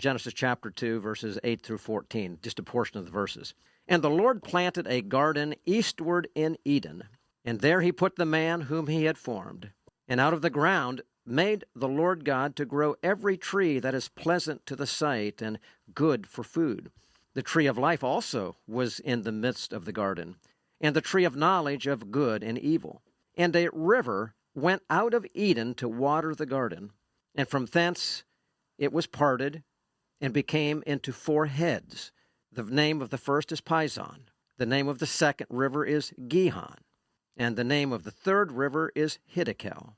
Genesis chapter 2, verses 8 through 14, just a portion of the verses. And the Lord planted a garden eastward in Eden, and there he put the man whom he had formed. And out of the ground made the Lord God to grow every tree that is pleasant to the sight and good for food. The tree of life also was in the midst of the garden, and the tree of knowledge of good and evil. And a river went out of Eden to water the garden, and from thence it was parted and became into 4 heads. The name of the first is Pison. The name of the second river is Gihon. And the name of the third river is Hiddekel.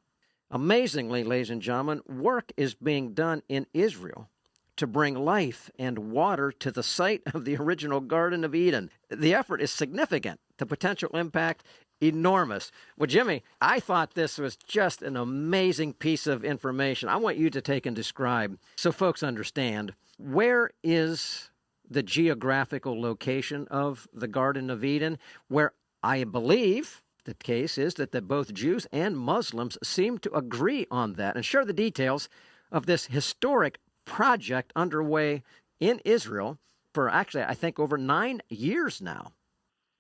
Amazingly, ladies and gentlemen, work is being done in Israel to bring life and water to the site of the original Garden of Eden. The effort is significant. The potential impact, enormous. Well, Jimmy, I thought this was just an amazing piece of information. I want you to take and describe, so folks understand, where is the geographical location of the Garden of Eden, where I believe the case is that both Jews and Muslims seem to agree on that, and share the details of this historic project underway in Israel for actually, I think, over 9 years now.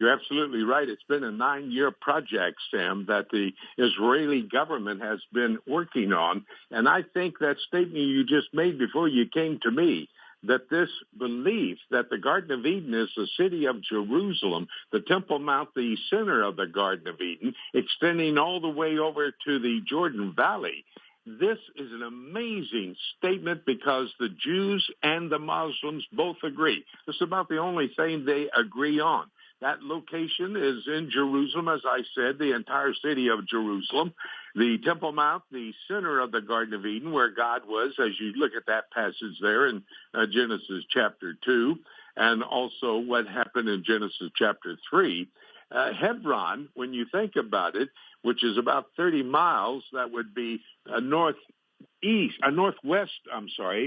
You're absolutely right. It's been a 9-year project, Sam, that the Israeli government has been working on. And I think that statement you just made before you came to me, that this belief that the Garden of Eden is the city of Jerusalem, the Temple Mount, the center of the Garden of Eden, extending all the way over to the Jordan Valley. This is an amazing statement because the Jews and the Muslims both agree. It's about the only thing they agree on. That location is in Jerusalem, as I said, the entire city of Jerusalem. The Temple Mount, the center of the Garden of Eden, where God was, as you look at that passage there in Genesis chapter 2, and also what happened in Genesis chapter 3. Hebron, when you think about it, which is about 30 miles, that would be northwest,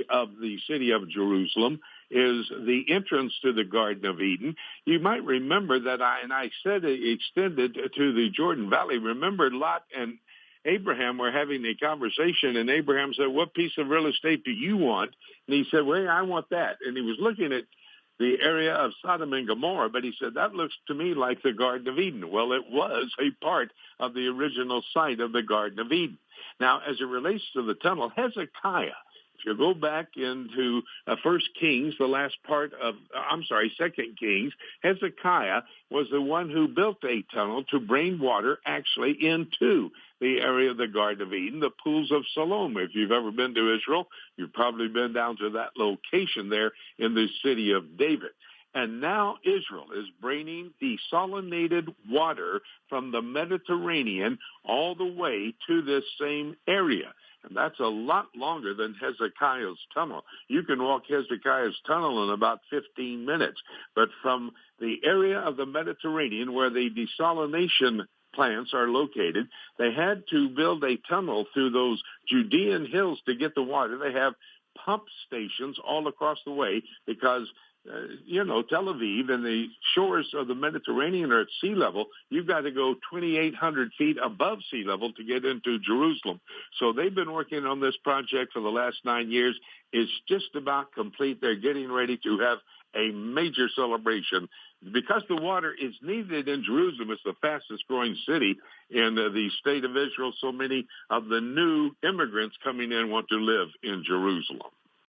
of the city of Jerusalem, is the entrance to the Garden of Eden. You might remember that I said it extended to the Jordan Valley. Remember, Lot and Abraham were having a conversation, and Abraham said, "What piece of real estate do you want?" And he said, "Well, I want that." And he was looking at the area of Sodom and Gomorrah, but he said, "That looks to me like the Garden of Eden." Well, it was a part of the original site of the Garden of Eden. Now, as it relates to the tunnel, Hezekiah, if you go back into 1 Kings, the last part of, 2 Kings, Hezekiah was the one who built a tunnel to bring water actually into the area of the Garden of Eden, the pools of Siloam. If you've ever been to Israel, you've probably been down to that location there in the city of David. And now Israel is bringing desalinated water from the Mediterranean all the way to this same area. And that's a lot longer than Hezekiah's tunnel. You can walk Hezekiah's tunnel in about 15 minutes. But from the area of the Mediterranean where the desalination plants are located, they had to build a tunnel through those Judean hills to get the water. They have pump stations all across the way because Tel Aviv and the shores of the Mediterranean are at sea level. You've got to go 2,800 feet above sea level to get into Jerusalem. So they've been working on this project for the last 9 years. It's just about complete. They're getting ready to have a major celebration. Because the water is needed in Jerusalem, it's the fastest growing city in the state of Israel. So many of the new immigrants coming in want to live in Jerusalem.